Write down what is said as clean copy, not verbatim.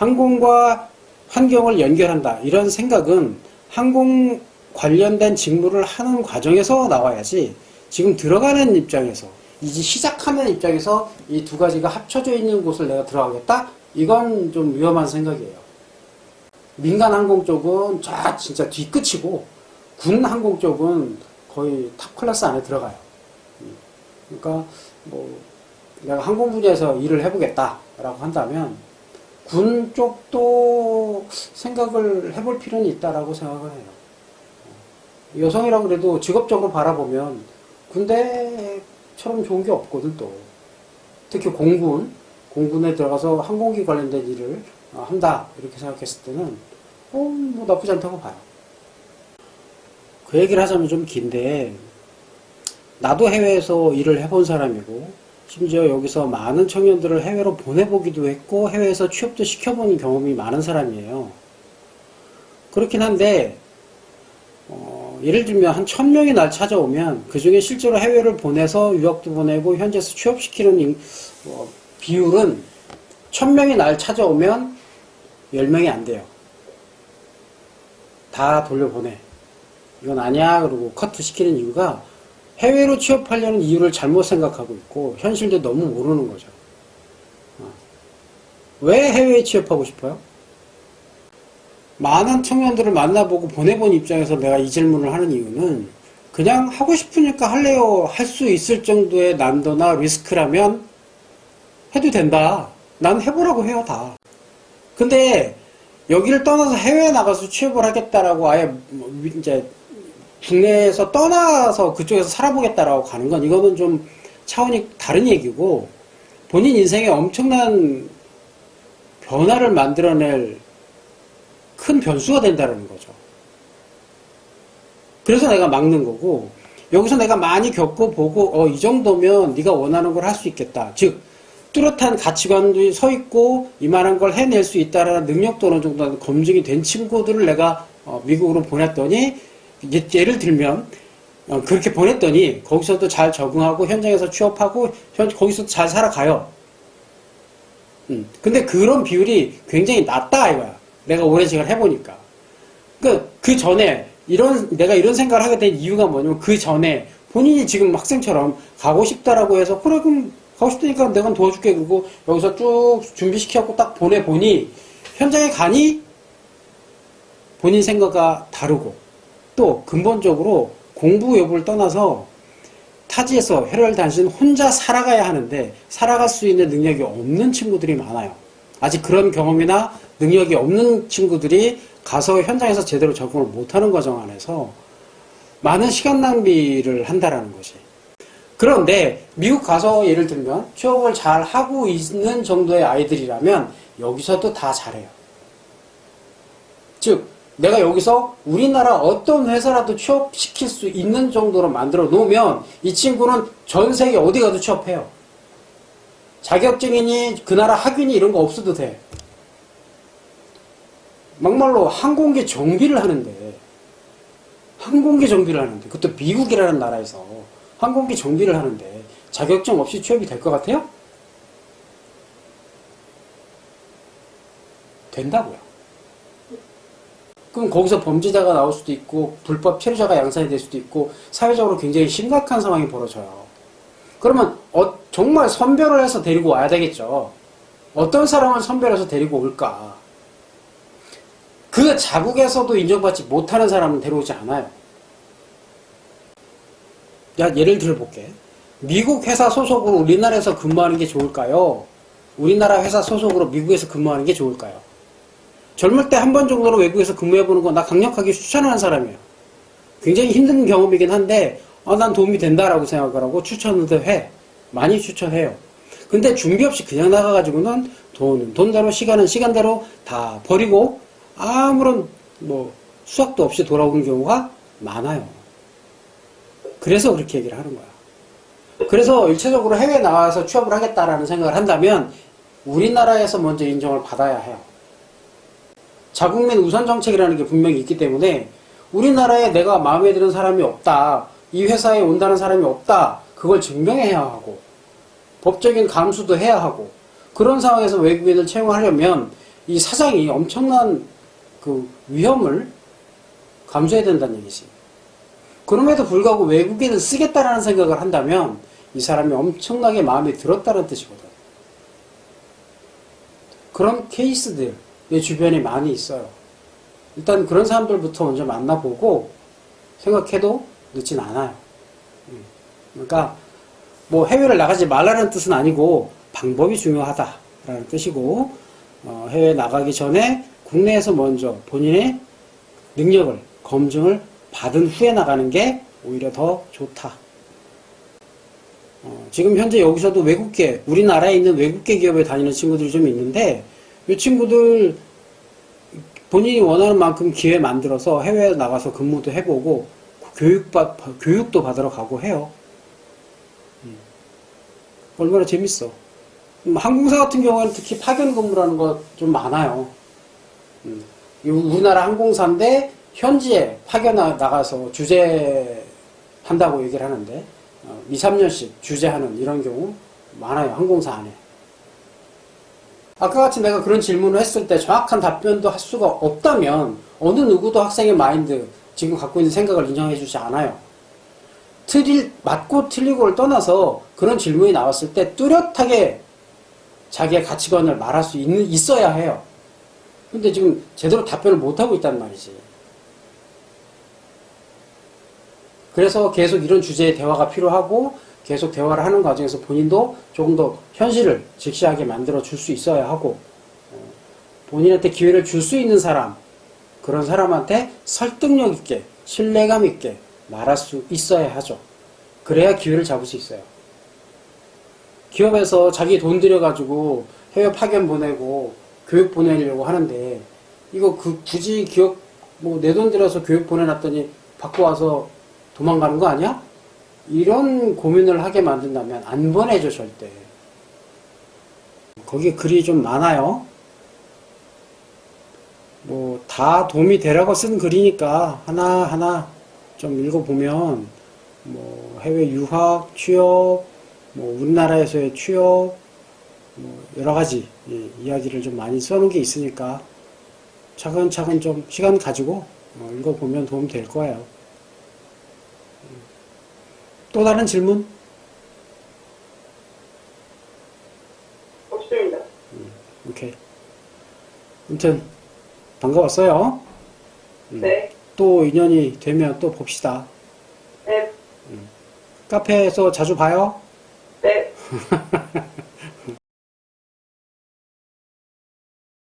항공과 환경을 연결한다. 이런 생각은 항공 관련된 직무를 하는 과정에서 나와야지 지금 들어가는 입장에서 이제 시작하는 입장에서 이 두 가지가 합쳐져 있는 곳을 내가 들어가겠다? 이건 좀 위험한 생각이에요. 민간 항공 쪽은 진짜 뒤끝이고 군 항공 쪽은 거의 탑 클래스 안에 들어가요. 그러니까 뭐 내가 항공 분야에서 일을 해보겠다라고 한다면 군 쪽도 생각을 해볼 필요는 있다라고 생각을 해요. 여성이라고 그래도 직업적으로 바라보면 군대처럼 좋은 게 없거든 또. 특히 공군에 들어가서 항공기 관련된 일을 한다 이렇게 생각했을 때는 뭐 나쁘지 않다고 봐요. 그 얘기를 하자면 좀 긴데 나도 해외에서 일을 해본 사람이고 심지어 여기서 많은 청년들을 해외로 보내보기도 했고 해외에서 취업도 시켜본 경험이 많은 사람이에요. 그렇긴 한데 예를 들면 한 1000명이 날 찾아오면 그 중에 실제로 해외를 보내서 유학도 보내고 현지에서 취업시키는 비율은 1000명이 날 찾아오면 10명이 안 돼요. 다 돌려보내. 이건 아니야 그러고 커트 시키는 이유가 해외로 취업하려는 이유를 잘못 생각하고 있고 현실도 너무 모르는 거죠. 왜 해외에 취업하고 싶어요? 많은 청년들을 만나보고 보내본 입장에서 내가 이 질문을 하는 이유는 그냥 하고 싶으니까 할래요 할 수 있을 정도의 난도나 리스크라면 해도 된다. 난 해보라고 해요 다. 근데 여기를 떠나서 해외에 나가서 취업을 하겠다라고 아예 이제 국내에서 떠나서 그쪽에서 살아보겠다라고 가는 건 이거는 좀 차원이 다른 얘기고 본인 인생에 엄청난 변화를 만들어낼 큰 변수가 된다는 거죠. 그래서 내가 막는 거고 여기서 내가 많이 겪어보고 이 정도면 네가 원하는 걸 할 수 있겠다. 즉 뚜렷한 가치관도 서 있고 이만한 걸 해낼 수 있다라는 능력도 어느 정도 검증이 된 친구들을 내가 미국으로 보냈더니 예를 들면 그렇게 보냈더니 거기서도 잘 적응하고 현장에서 취업하고 거기서도 잘 살아가요. 근데 그런 비율이 굉장히 낮다 이거야. 내가 오랜 시간 해보니까. 그 전에 내가 이런 생각을 하게 된 이유가 뭐냐면 그 전에 본인이 지금 학생처럼 가고 싶다라고 해서 그래 그럼 가고 싶다니까 내가 도와줄게 그러고 여기서 쭉 준비시켜갖고 딱 보내보니 현장에 가니 본인 생각과 다르고 또 근본적으로 공부 여부를 떠나서 타지에서 혈혈 단신 혼자 살아가야 하는데 살아갈 수 있는 능력이 없는 친구들이 많아요. 아직 그런 경험이나 능력이 없는 친구들이 가서 현장에서 제대로 적응을 못하는 과정 안에서 많은 시간 낭비를 한다라는 것이. 그런데 미국 가서 예를 들면 취업을 잘 하고 있는 정도의 아이들이라면 여기서도 다 잘해요. 즉 내가 여기서 우리나라 어떤 회사라도 취업시킬 수 있는 정도로 만들어 놓으면 이 친구는 전 세계 어디 가도 취업해요. 자격증이니 그 나라 학위니 이런 거 없어도 돼. 막말로 항공기 정비를 하는데 그것도 미국이라는 나라에서 항공기 정비를 하는데 자격증 없이 취업이 될 것 같아요? 된다고요. 그럼 거기서 범죄자가 나올 수도 있고 불법 체류자가 양산이 될 수도 있고 사회적으로 굉장히 심각한 상황이 벌어져요. 그러면 정말 선별을 해서 데리고 와야 되겠죠. 어떤 사람을 선별해서 데리고 올까? 그 자국에서도 인정받지 못하는 사람은 데려오지 않아요. 예를 들어볼게. 미국 회사 소속으로 우리나라에서 근무하는 게 좋을까요? 우리나라 회사 소속으로 미국에서 근무하는 게 좋을까요? 젊을 때 한 번 정도로 외국에서 근무해보는 건 나 강력하게 추천하는 사람이에요. 굉장히 힘든 경험이긴 한데 난 도움이 된다라고 생각을 하고 추천을 해. 많이 추천해요. 근데 준비 없이 그냥 나가가지고는 돈은 돈대로 시간은 시간대로 다 버리고 아무런 수학도 없이 돌아오는 경우가 많아요. 그래서 그렇게 얘기를 하는 거야. 그래서 일체적으로 해외에 나와서 취업을 하겠다라는 생각을 한다면 우리나라에서 먼저 인정을 받아야 해요. 자국민 우선 정책이라는 게 분명히 있기 때문에 우리나라에 내가 마음에 드는 사람이 없다. 이 회사에 온다는 사람이 없다. 그걸 증명해야 하고 법적인 감수도 해야 하고 그런 상황에서 외국인을 채용하려면 이 사장이 엄청난 그 위험을 감수해야 된다는 얘기지. 그럼에도 불구하고 외국인을 쓰겠다라는 생각을 한다면 이 사람이 엄청나게 마음에 들었다는 뜻이거든. 그런 케이스들 내 주변에 많이 있어요. 일단 그런 사람들부터 먼저 만나보고 생각해도 늦진 않아요. 그러니까 뭐 해외를 나가지 말라는 뜻은 아니고 방법이 중요하다라는 뜻이고, 해외 나가기 전에 국내에서 먼저 본인의 능력을 검증을 받은 후에 나가는 게 오히려 더 좋다. 지금 현재 여기서도 외국계, 우리나라에 있는 외국계 기업에 다니는 친구들이 좀 있는데, 이 친구들 본인이 원하는 만큼 기회 만들어서 해외에 나가서 근무도 해보고 교육도 받으러 가고 해요. 얼마나 재밌어. 항공사 같은 경우에는 특히 파견 근무라는 거 좀 많아요. 우리나라 항공사인데 현지에 파견 나가서 주재한다고 얘기를 하는데 2, 3년씩 주재하는 이런 경우 많아요. 항공사 안에. 아까 같이 내가 그런 질문을 했을 때 정확한 답변도 할 수가 없다면 어느 누구도 학생의 마인드, 지금 갖고 있는 생각을 인정해 주지 않아요. 맞고 틀리고를 떠나서 그런 질문이 나왔을 때 뚜렷하게 자기의 가치관을 말할 수 있어야 해요. 근데 지금 제대로 답변을 못하고 있단 말이지. 그래서 계속 이런 주제의 대화가 필요하고 계속 대화를 하는 과정에서 본인도 조금 더 현실을 직시하게 만들어 줄 수 있어야 하고, 본인한테 기회를 줄 수 있는 사람, 그런 사람한테 설득력 있게 신뢰감 있게 말할 수 있어야 하죠. 그래야 기회를 잡을 수 있어요. 기업에서 자기 돈 들여가지고 해외 파견 보내고 교육 보내려고 하는데, 이거 굳이 기업 내 돈 들여서 교육 보내놨더니 받고 와서 도망가는 거 아니야? 이런 고민을 하게 만든다면 안 보내죠, 절대. 거기에 글이 좀 많아요. 다 도움이 되라고 쓴 글이니까 하나하나 좀 읽어보면, 해외 유학, 취업, 우리나라에서의 취업, 여러 가지 이야기를 좀 많이 써놓은 게 있으니까 차근차근 좀 시간 가지고 읽어보면 도움 될 거예요. 또 다른 질문? 없습니다. 오케이. 아무튼 반가웠어요. 네. 또 인연이 되면 또 봅시다. 네. 카페에서 자주 봐요. 네.